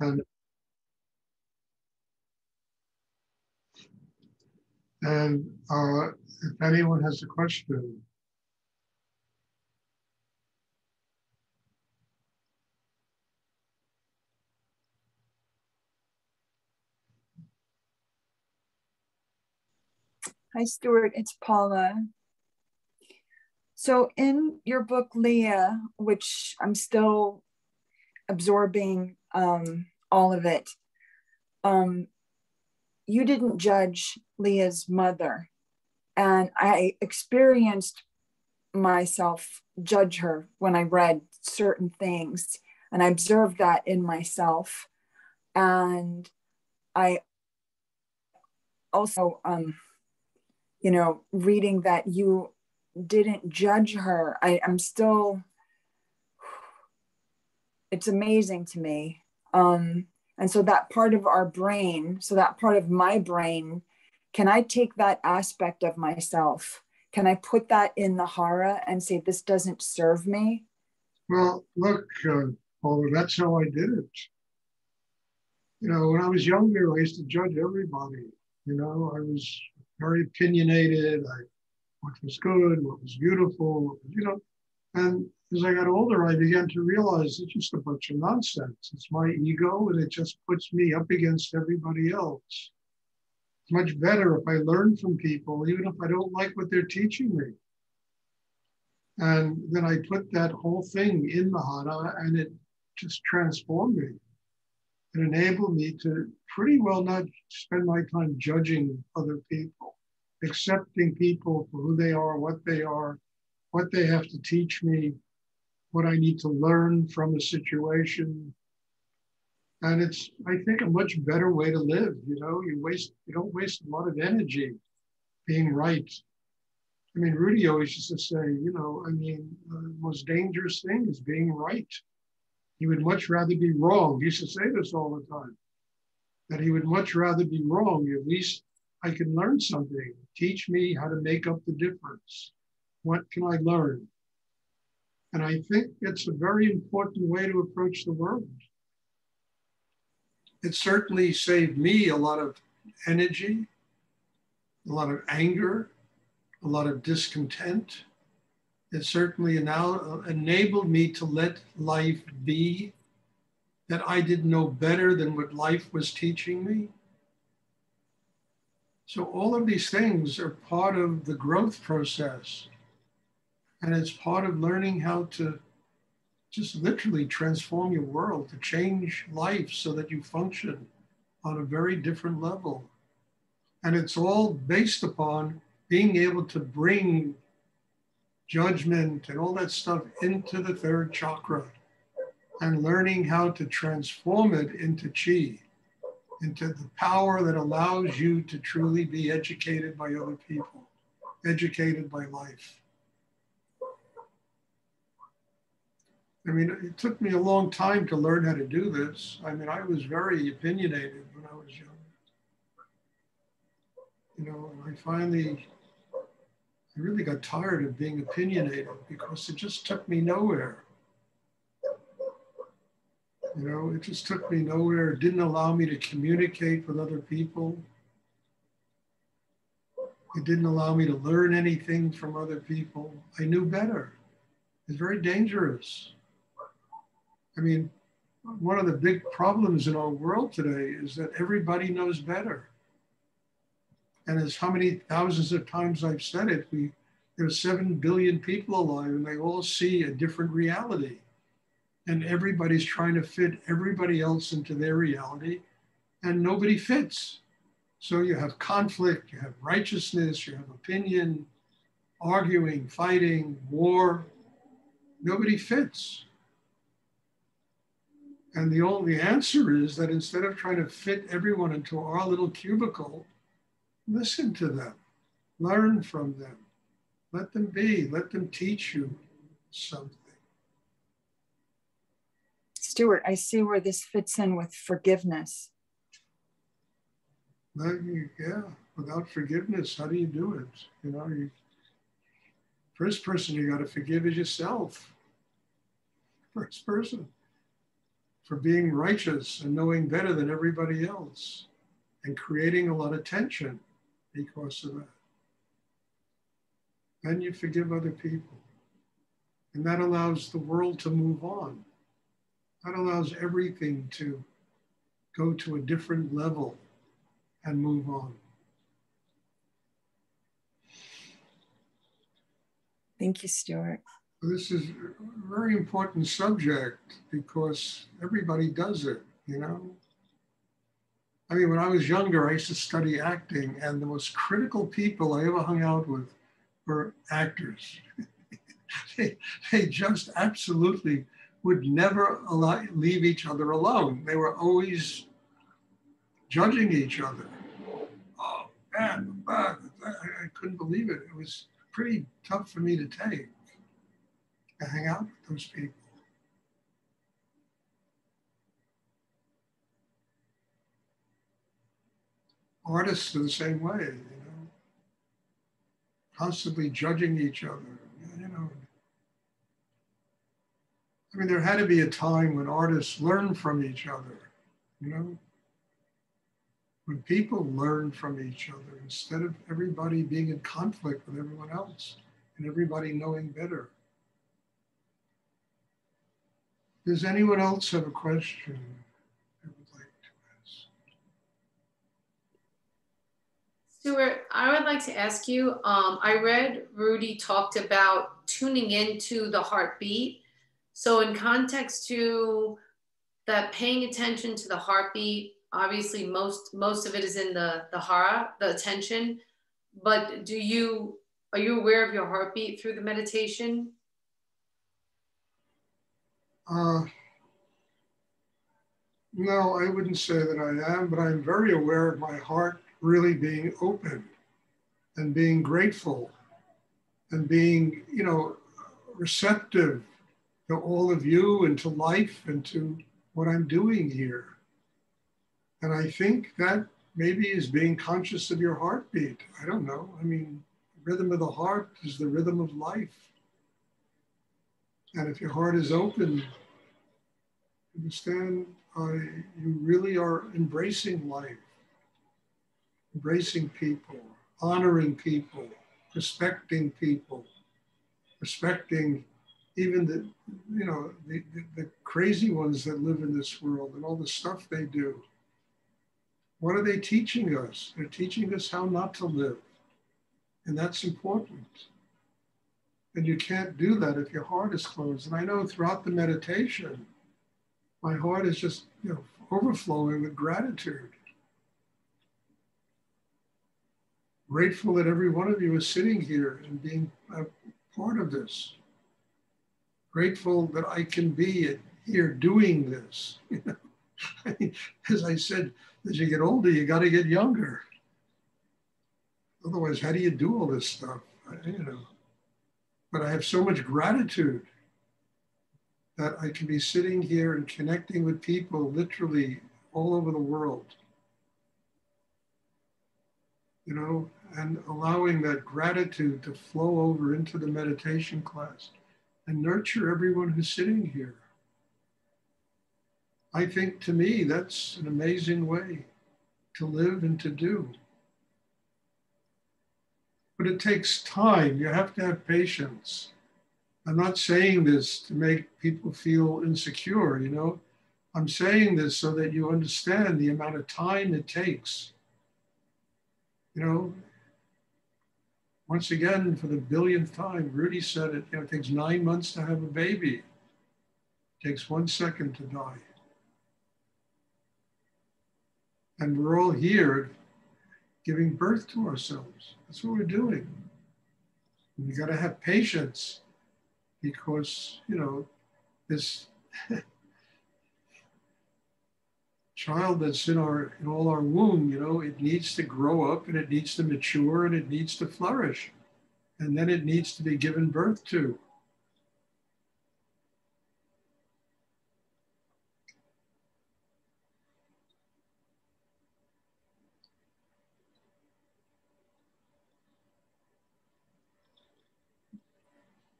And if anyone has a question. Hi, Stuart. It's Paula. So, in your book, Leah, which I'm still absorbing all of it, you didn't judge Leah's mother. And I experienced myself judge her when I read certain things. And I observed that in myself. And I also, reading that you didn't judge her, I'm still, it's amazing to me. And so that part of our brain, so that part of my brain, can I take that aspect of myself? Can I put that in the hara and say, this doesn't serve me? Well, look, Paula, that's how I did it. When I was younger, I used to judge everybody. I was very opinionated. What was good, what was beautiful, and as I got older, I began to realize it's just a bunch of nonsense. It's my ego, and it just puts me up against everybody else. It's much better if I learn from people, even if I don't like what they're teaching me. And then I put that whole thing in the hara, and it just transformed me. It enabled me to pretty well not spend my time judging other people, accepting people for who they are, what they have to teach me, what I need to learn from a situation. And it's, I think, a much better way to live. You don't waste a lot of energy being right. I mean, Rudy always used to say, the most dangerous thing is being right. He would much rather be wrong. He used to say this all the time, that he would much rather be wrong. At least I can learn something. Teach me how to make up the difference. What can I learn? And I think it's a very important way to approach the world. It certainly saved me a lot of energy, a lot of anger, a lot of discontent. It certainly now enabled me to let life be, that I didn't know better than what life was teaching me. So all of these things are part of the growth process. And it's part of learning how to just literally transform your world, to change life so that you function on a very different level. And it's all based upon being able to bring judgment and all that stuff into the third chakra and learning how to transform it into chi, into the power that allows you to truly be educated by other people, educated by life. I mean, it took me a long time to learn how to do this. I mean, I was very opinionated when I was young. And I really got tired of being opinionated because it just took me nowhere. It just took me nowhere. It didn't allow me to communicate with other people. It didn't allow me to learn anything from other people. I knew better. It's very dangerous. I mean, one of the big problems in our world today is that everybody knows better. And as how many thousands of times I've said it, there are 7 billion people alive and they all see a different reality. And everybody's trying to fit everybody else into their reality and nobody fits. So you have conflict, you have righteousness, you have opinion, arguing, fighting, war. Nobody fits. And the only answer is that instead of trying to fit everyone into our little cubicle, listen to them, learn from them, let them be, let them teach you something. Stuart, I see where this fits in with forgiveness. Yeah, without forgiveness, how do you do it? First person you got to forgive is yourself. First person. for being righteous and knowing better than everybody else and creating a lot of tension because of that. Then you forgive other people. And that allows the world to move on. That allows everything to go to a different level and move on. Thank you, Stuart. This is a very important subject because everybody does it, you know? I mean, when I was younger, I used to study acting, and the most critical people I ever hung out with were actors. they just absolutely would never leave each other alone. They were always judging each other. Oh, man, I couldn't believe it. It was pretty tough for me to take, to hang out with those people. Artists are the same way, you know, constantly judging each other, you know. I mean, there had to be a time when artists learned from each other, you know, when people learn from each other instead of everybody being in conflict with everyone else and everybody knowing better. Does anyone else have a question I would like to ask? Stuart, I would like to ask you, I read Rudy talked about tuning into the heartbeat. So in context to that, paying attention to the heartbeat, obviously most of it is in the hara, the attention, but are you aware of your heartbeat through the meditation? No, I wouldn't say that I am, but I'm very aware of my heart really being open and being grateful and being, you know, receptive to all of you and to life and to what I'm doing here. And I think that maybe is being conscious of your heartbeat. I don't know. I mean, the rhythm of the heart is the rhythm of life. And if your heart is open, understand, you really are embracing life, embracing people, honoring people, respecting people, respecting even the, you know, the crazy ones that live in this world and all the stuff they do. What are they teaching us? They're teaching us how not to live. And that's important. And you can't do that if your heart is closed. And I know throughout the meditation, my heart is just, you know, overflowing with gratitude. Grateful that every one of you is sitting here and being a part of this. Grateful that I can be here doing this. You know? I mean, as I said, as you get older, you got to get younger. Otherwise, how do you do all this stuff? You know. But I have so much gratitude that I can be sitting here and connecting with people literally all over the world. You know, and allowing that gratitude to flow over into the meditation class and nurture everyone who's sitting here. I think to me, that's an amazing way to live and to do. But it takes time. You have to have patience. I'm not saying this to make people feel insecure, you know. I'm saying this so that you understand the amount of time it takes. You know, once again, for the billionth time, Rudy said it, you know, it takes 9 months to have a baby. It takes 1 second to die. And we're all here giving birth to ourselves. That's what we're doing. And you got to have patience because, you know, this child that's in all our womb, you know, it needs to grow up and it needs to mature and it needs to flourish. And then it needs to be given birth to.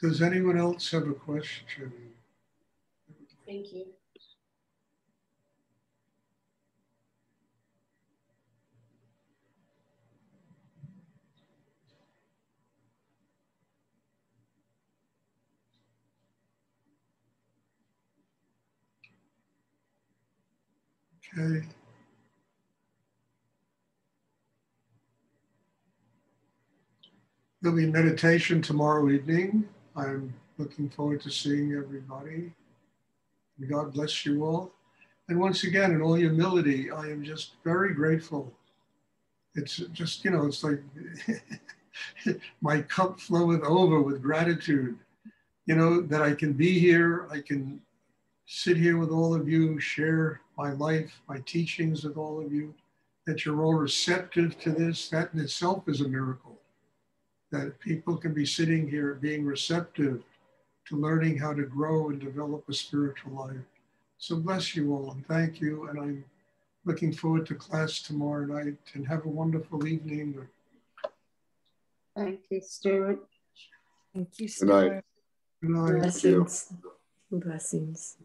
Does anyone else have a question? Thank you. Okay. There'll be meditation tomorrow evening. I'm looking forward to seeing everybody. God bless you all. And once again, in all humility, I am just very grateful. It's just, you know, it's like my cup floweth over with gratitude, you know, that I can be here. I can sit here with all of you, share my life, my teachings with all of you, that you're all receptive to this. That in itself is a miracle, that people can be sitting here being receptive to learning how to grow and develop a spiritual life. So bless you all and thank you. And I'm looking forward to class tomorrow night, and have a wonderful evening. Thank you, Stuart. Thank you, Good night. Stuart. Good night. Blessings. Blessings.